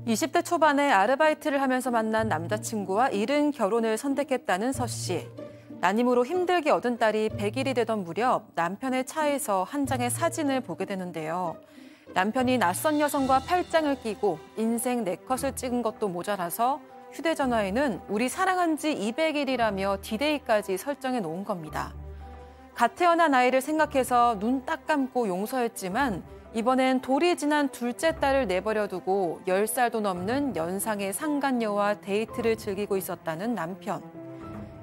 20대 초반에 아르바이트를 하면서 만난 남자친구와 이른 결혼을 선택했다는 서 씨. 난임으로 힘들게 얻은 딸이 100일이 되던 무렵 남편의 차에서 한 장의 사진을 보게 되는데요. 남편이 낯선 여성과 팔짱을 끼고 인생 4컷을 찍은 것도 모자라서 휴대전화에는 우리 사랑한 지 200일이라며 디데이까지 설정해 놓은 겁니다. 갓 태어난 아이를 생각해서 눈 딱 감고 용서했지만 이번엔 돌이 지난 둘째 딸을 내버려 두고 10살도 넘는 연상의 상간녀와 데이트를 즐기고 있었다는 남편.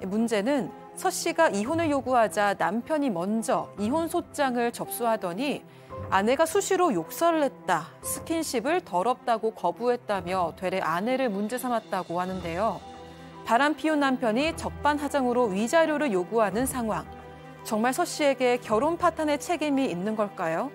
문제는 서 씨가 이혼을 요구하자 남편이 먼저 이혼 소장을 접수하더니 아내가 수시로 욕설을 했다, 스킨십을 더럽다고 거부했다며 되레 아내를 문제 삼았다고 하는데요. 바람 피운 남편이 적반하장으로 위자료를 요구하는 상황. 정말 서 씨에게 결혼 파탄의 책임이 있는 걸까요?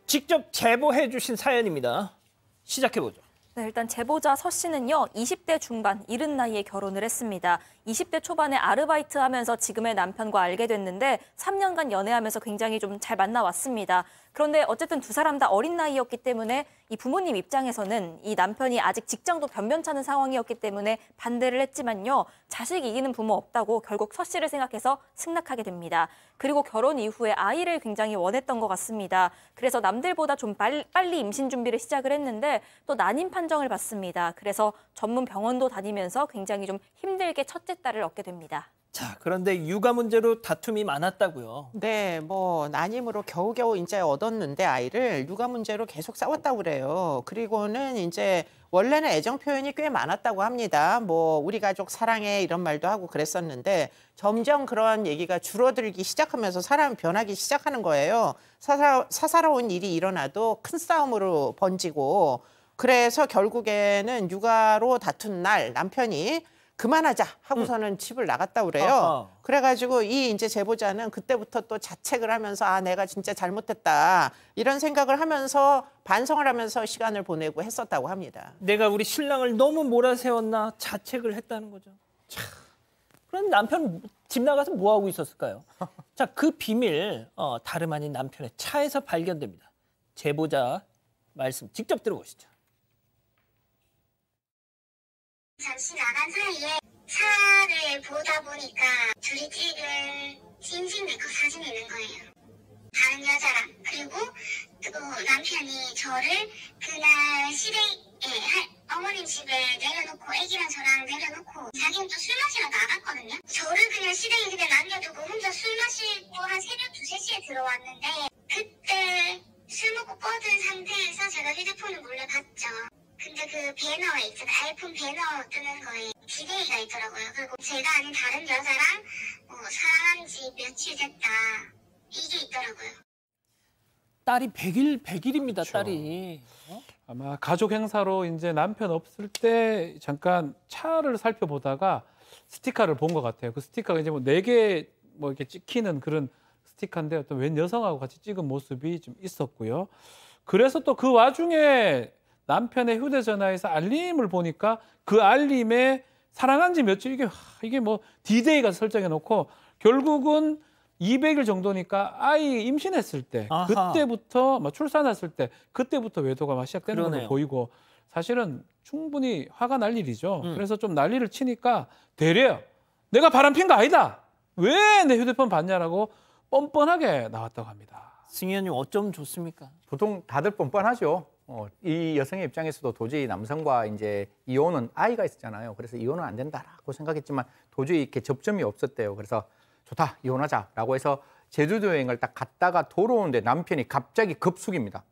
직접 제보해 주신 사연입니다. 시작해보죠. 네, 일단 제보자 서 씨는요, 20대 중반, 이른 나이에 결혼을 했습니다. 20대 초반에 아르바이트하면서 지금의 남편과 알게 됐는데 3년간 연애하면서 굉장히 좀 잘 만나왔습니다. 그런데 어쨌든 두 사람 다 어린 나이였기 때문에 이 부모님 입장에서는 이 남편이 아직 직장도 변변찮은 상황이었기 때문에 반대를 했지만요. 자식 이기는 부모 없다고 결국 서 씨를 생각해서 승낙하게 됩니다. 그리고 결혼 이후에 아이를 굉장히 원했던 것 같습니다. 그래서 남들보다 좀 빨리 임신 준비를 시작을 했는데 또 난임 판정을 받습니다. 그래서 전문 병원도 다니면서 굉장히 좀 힘들게 첫째 딸을 얻게 됩니다. 자, 그런데 육아 문제로 다툼이 많았다고요. 네, 난임으로 겨우겨우 이제 얻었는데 아이를 육아 문제로 계속 싸웠다고 그래요. 그리고는 이제 원래는 애정 표현이 꽤 많았다고 합니다. 우리 가족 사랑해 이런 말도 하고 그랬었는데 점점 그런 얘기가 줄어들기 시작하면서 사람이 변하기 시작하는 거예요. 사사로운 일이 일어나도 큰 싸움으로 번지고 그래서 결국에는 육아로 다툰 날 남편이 그만하자 하고서는 집을 나갔다고 그래요. 그래가지고 이 이제 제보자는 그때부터 또 자책을 하면서 내가 진짜 잘못했다 이런 생각을 하면서 반성을 하면서 시간을 보내고 했었다고 합니다. 내가 우리 신랑을 너무 몰아세웠나 자책을 했다는 거죠. 참, 그럼 남편 집 나가서 뭐 하고 있었을까요? 자, 그 비밀 다름 아닌 남편의 차에서 발견됩니다. 제보자 말씀 직접 들어보시죠. 잠시 나간 사이에 차를 보다 보니까 둘이 찍은 인생 4컷 사진이 있는 거예요. 다른 여자랑. 그리고 또 남편이 저를 그날 시댁에 어머님 집에 내려놓고 애기랑 저랑 내려놓고 자기는 또 술 마시러 나갔거든요. 저를 그냥 시댁에 그냥 남겨두고 혼자 술 마시고 한 새벽 2, 3시에 들어왔는데 그때 술 먹고 뻗은 상태에서 제가 휴대폰을 몰래 봤죠. 근데 그 배너에 있잖아요. 아이폰 배너 뜨는 거에 디데이가 있더라고요. 그리고 제가 아닌 다른 여자랑 사랑한 지 며칠 됐다. 이게 있더라고요. 딸이 100일입니다. 그렇죠. 딸이. 아마 가족 행사로 이제 남편 없을 때 잠깐 차를 살펴보다가 스티커를 본 것 같아요. 그 스티커가 이제 4개 이렇게 찍히는 그런 스티커인데 어떤 웬 여성하고 같이 찍은 모습이 좀 있었고요. 그래서 또 그 와중에 남편의 휴대전화에서 알림을 보니까 그 알림에 사랑한 지 며칠 이게 디데이가 설정해 놓고 결국은 200일 정도니까 아이 임신했을 때 그때부터 출산했을 때 그때부터 외도가 시작되는 걸로 보이고 사실은 충분히 화가 날 일이죠. 그래서 좀 난리를 치니까 되려 내가 바람핀 거 아니다. 왜 내 휴대폰 봤냐라고 뻔뻔하게 나왔다고 합니다. 승현님 어쩜 좋습니까? 보통 다들 뻔뻔하죠. 이 여성의 입장에서도 도저히 남성과 이제 이혼은 아이가 있었잖아요. 그래서 이혼은 안 된다라고 생각했지만 도저히 이렇게 접점이 없었대요. 그래서 좋다, 이혼하자라고 해서 제주도 여행을 딱 갔다가 돌아오는데 남편이 갑자기 급숙입니다.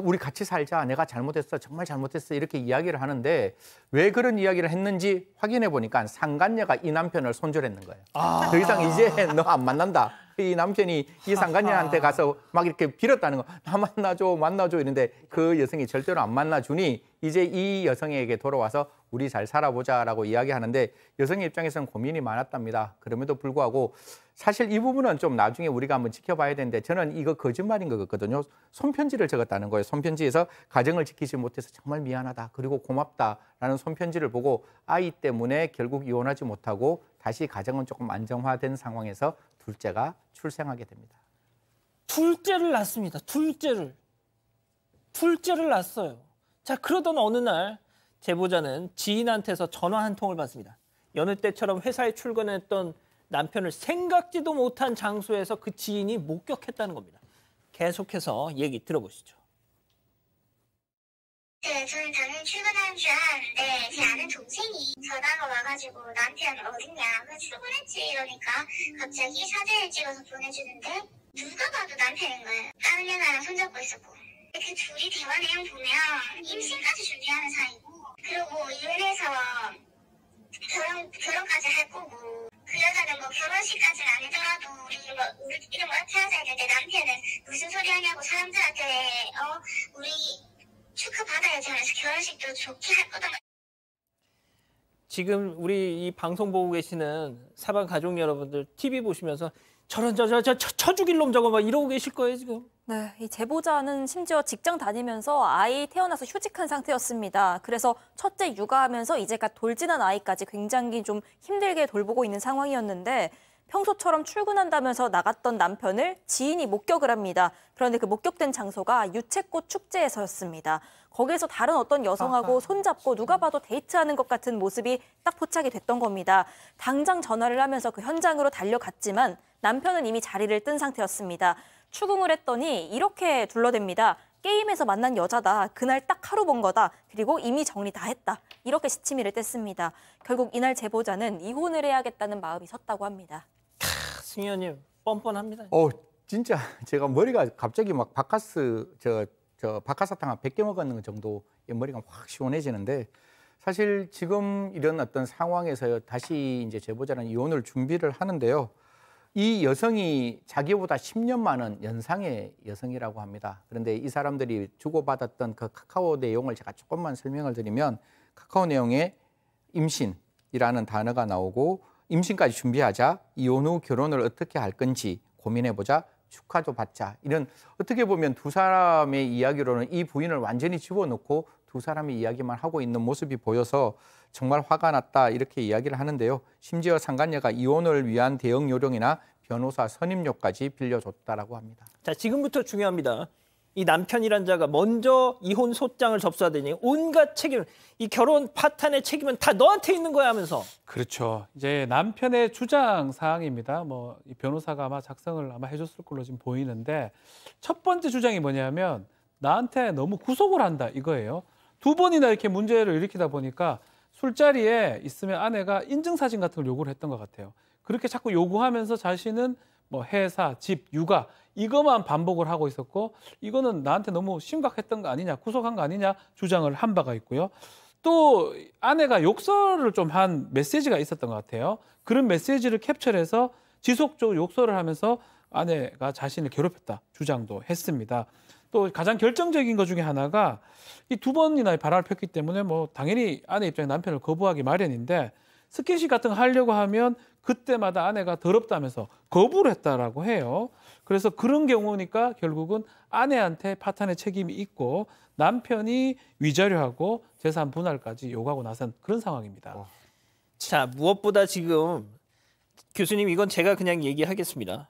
우리 같이 살자. 내가 잘못했어. 정말 잘못했어. 이렇게 이야기를 하는데 왜 그런 이야기를 했는지 확인해 보니까 상간녀가 이 남편을 손절했는 거예요. 더 이상 이제 너 안 만난다. 이 남편이 이 상간녀한테 가서 막 이렇게 빌었다는 거. 나 만나줘 이런데 그 여성이 절대로 안 만나주니 이제 이 여성에게 돌아와서 우리 잘 살아보자라고 이야기하는데 여성의 입장에서는 고민이 많았답니다. 그럼에도 불구하고 사실 이 부분은 좀 나중에 우리가 한번 지켜봐야 되는데 저는 이거 거짓말인 것 같거든요. 손편지를 적었다는 거예요. 손편지에서 가정을 지키지 못해서 정말 미안하다. 그리고 고맙다라는 손편지를 보고 아이 때문에 결국 이혼하지 못하고 다시 가정은 조금 안정화된 상황에서 둘째가 출생하게 됩니다. 둘째를 낳습니다. 둘째를 낳았어요. 자, 그러던 어느 날 제보자는 지인한테서 전화 한 통을 받습니다. 여느 때처럼 회사에 출근했던 남편을 생각지도 못한 장소에서 그 지인이 목격했다는 겁니다. 계속해서 얘기 들어보시죠. 네, 저는 당연히 출근하는 줄 알았는데 제 아는 동생이 전화가 와가지고 남편 어딨냐, 그래서 출근했지 이러니까 갑자기 사진을 찍어서 보내주는데 누가 봐도 남편인 거예요. 다른 여자랑 손잡고 있었고 그 둘이 대화 내용 보면 임신까지 준비하는 사이고 그리고 이혼해서 결혼까지 할 거고 그 여자는 뭐 결혼식까지는 안 하더라도 우리 이름 어떻게 하자 했는데 남편은 무슨 소리 하냐고 사람들한테 우리 축하받아야지 하면서 결혼식도 좋게 할 거다. 지금 우리 이 방송 보고 계시는 사방 가족 여러분들 TV 보시면서 저런 쳐 죽일 놈 저거 막 이러고 계실 거예요 지금. 네, 이 제보자는 심지어 직장 다니면서 아이 태어나서 휴직한 상태였습니다. 그래서 첫째 육아하면서 이제가 돌진한 아이까지 굉장히 좀 힘들게 돌보고 있는 상황이었는데 평소처럼 출근한다면서 나갔던 남편을 지인이 목격을 합니다. 그런데 그 목격된 장소가 유채꽃 축제에서였습니다. 거기에서 다른 어떤 여성하고 손잡고 누가 봐도 데이트하는 것 같은 모습이 딱 포착이 됐던 겁니다. 당장 전화를 하면서 그 현장으로 달려갔지만 남편은 이미 자리를 뜬 상태였습니다. 추궁을 했더니 이렇게 둘러댑니다. 게임에서 만난 여자다. 그날 딱 하루 본 거다. 그리고 이미 정리 다 했다. 이렇게 시치미를 뗐습니다. 결국 이날 제보자는 이혼을 해야겠다는 마음이 섰다고 합니다. 승희 의원님 뻔뻔합니다. 진짜 제가 머리가 갑자기 막 박하사탕 한 100개 먹었는 정도의 머리가 확 시원해지는데 사실 지금 이런 어떤 상황에서 다시 이제 제보자는 이혼을 준비를 하는데요. 이 여성이 자기보다 10년 많은 연상의 여성이라고 합니다. 그런데 이 사람들이 주고받았던 그 카카오 내용을 제가 조금만 설명을 드리면 카카오 내용에 임신이라는 단어가 나오고 임신까지 준비하자, 이혼 후 결혼을 어떻게 할 건지 고민해보자, 축하도 받자. 이런 어떻게 보면 두 사람의 이야기로는 이 부인을 완전히 집어넣고 두 사람의 이야기만 하고 있는 모습이 보여서 정말 화가 났다 이렇게 이야기를 하는데요. 심지어 상간녀가 이혼을 위한 대응 요령이나 변호사 선임료까지 빌려줬다라고 합니다. 자, 지금부터 중요합니다. 이 남편이란 자가 먼저 이혼 소장을 접수하더니 온갖 책임, 이 결혼 파탄의 책임은 다 너한테 있는 거야 하면서. 그렇죠. 이제 남편의 주장 사항입니다. 이 변호사가 아마 작성을 해줬을 걸로 지금 보이는데 첫 번째 주장이 뭐냐면 나한테 너무 구속을 한다 이거예요. 두 번이나 이렇게 문제를 일으키다 보니까 술자리에 있으면 아내가 인증사진 같은 걸 요구를 했던 것 같아요. 그렇게 자꾸 요구하면서 자신은 회사, 집, 육아 이것만 반복을 하고 있었고 이거는 나한테 너무 심각했던 거 아니냐, 구속한 거 아니냐 주장을 한 바가 있고요. 또 아내가 욕설을 좀 한 메시지가 있었던 것 같아요. 그런 메시지를 캡처해서 지속적으로 욕설을 하면서 아내가 자신을 괴롭혔다 주장도 했습니다. 또 가장 결정적인 것 중에 하나가 이 두 번이나 바람을 폈기 때문에 당연히 아내 입장에 남편을 거부하기 마련인데 스킨십 같은 거 하려고 하면 그때마다 아내가 더럽다면서 거부를 했다라고 해요. 그래서 그런 경우니까 결국은 아내한테 파탄의 책임이 있고 남편이 위자료하고 재산 분할까지 요구하고 나선 그런 상황입니다. 자, 무엇보다 지금 교수님 이건 제가 그냥 얘기하겠습니다.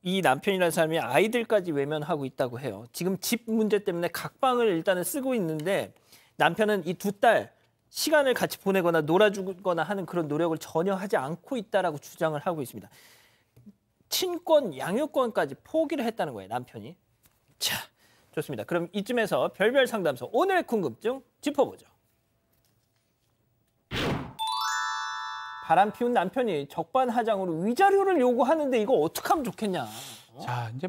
이 남편이라는 사람이 아이들까지 외면하고 있다고 해요. 지금 집 문제 때문에 각방을 일단은 쓰고 있는데 남편은 이 두 딸 시간을 같이 보내거나 놀아주거나 하는 그런 노력을 전혀 하지 않고 있다라고 주장을 하고 있습니다. 친권, 양육권까지 포기를 했다는 거예요, 남편이. 자, 좋습니다. 그럼 이쯤에서 별별 상담소 오늘의 궁금증 짚어보죠. 바람 피운 남편이 적반하장으로 위자료를 요구하는데 이거 어떻게 하면 좋겠냐. 자, 이제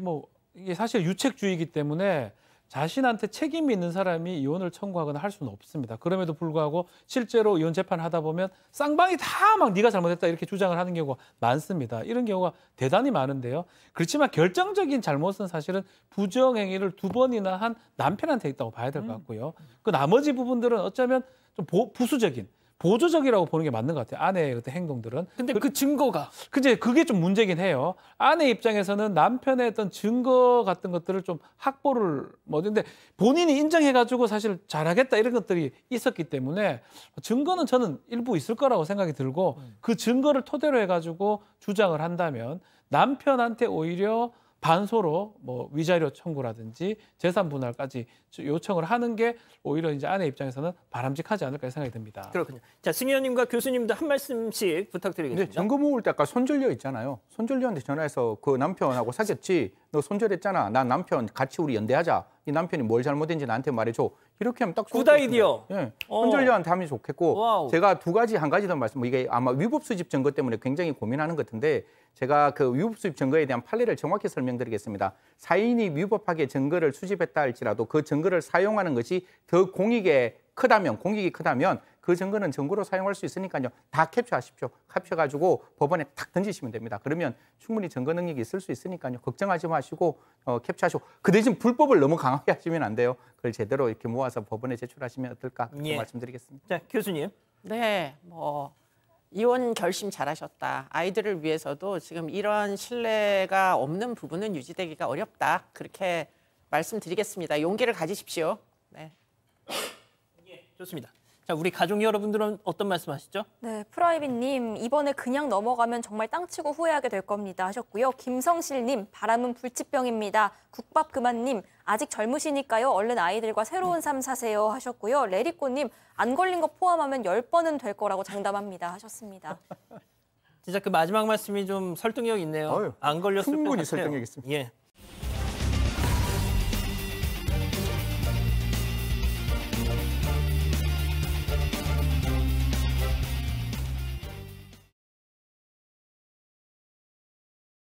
이게 사실 유책주의이기 때문에 자신한테 책임이 있는 사람이 이혼을 청구하거나 할 수는 없습니다. 그럼에도 불구하고 실제로 이혼 재판을 하다 보면 쌍방이 다 막 네가 잘못했다 이렇게 주장을 하는 경우가 많습니다. 이런 경우가 대단히 많은데요. 그렇지만 결정적인 잘못은 사실은 부정행위를 두 번이나 한 남편한테 있다고 봐야 될 것 같고요. 그 나머지 부분들은 어쩌면 좀 부수적인, 보조적이라고 보는 게 맞는 것 같아요. 아내의 어떤 행동들은. 근데 그 증거가. 그게 좀 문제긴 해요. 아내 입장에서는 남편의 어떤 증거 같은 것들을 좀 확보를 근데 본인이 인정해가지고 사실 잘하겠다 이런 것들이 있었기 때문에 증거는 저는 일부 있을 거라고 생각이 들고 그 증거를 토대로 해가지고 주장을 한다면 남편한테 오히려 반소로 뭐 위자료 청구라든지 재산 분할까지 요청을 하는 게 오히려 이제 아내 입장에서는 바람직하지 않을까 생각이 듭니다. 그렇군요. 자, 승 의원님과 교수님도 한 말씀씩 부탁드리겠습니다. 근데 증거 모을 때 아까 손절녀 있잖아요. 손절녀한테 전화해서 그 남편하고 사귀었지. 너 손절했잖아. 난 남편 같이 우리 연대하자. 이 남편이 뭘 잘못했는지 나한테 말해줘. 이렇게 하면 딱 좋을 굿 것 같은데. 아이디어. 예, 손절녀한테 하면 좋겠고 와우. 제가 한 가지 더 말씀. 이게 아마 위법 수집 증거 때문에 굉장히 고민하는 것 같은데 제가 그 위법 수집 증거에 대한 판례를 정확히 설명드리겠습니다. 사인이 위법하게 증거를 수집했다 할지라도 그 증거를 사용하는 것이 더 공익이 크다면 그 증거는 증거로 사용할 수 있으니까요. 다 캡처하십시오. 캡처가지고 법원에 탁 던지시면 됩니다. 그러면 충분히 증거 능력이 있을 수 있으니까요. 걱정하지 마시고 캡처하시고 그 대신 불법을 너무 강하게 하시면 안 돼요. 그걸 제대로 이렇게 모아서 법원에 제출하시면 어떨까 그렇게 예. 말씀드리겠습니다. 자, 교수님. 네, 뭐 이혼 결심 잘하셨다. 아이들을 위해서도 지금 이런 신뢰가 없는 부분은 유지되기가 어렵다. 그렇게 말씀드리겠습니다. 용기를 가지십시오. 네. 좋습니다. 자, 우리 가족 여러분들은 어떤 말씀하시죠? 네, 프라이빗님 이번에 그냥 넘어가면 정말 땅치고 후회하게 될 겁니다 하셨고요. 김성실님 바람은 불치병입니다. 국밥 그만님 아직 젊으시니까요. 얼른 아이들과 새로운 삶 사세요 하셨고요. 레리꼬님 안 걸린 거 포함하면 10번은 될 거라고 장담합니다 하셨습니다. 진짜 그 마지막 말씀이 좀 설득력 있네요. 어휴, 안 걸렸을 것 충분히 같아요. 설득력 있습니다. 예.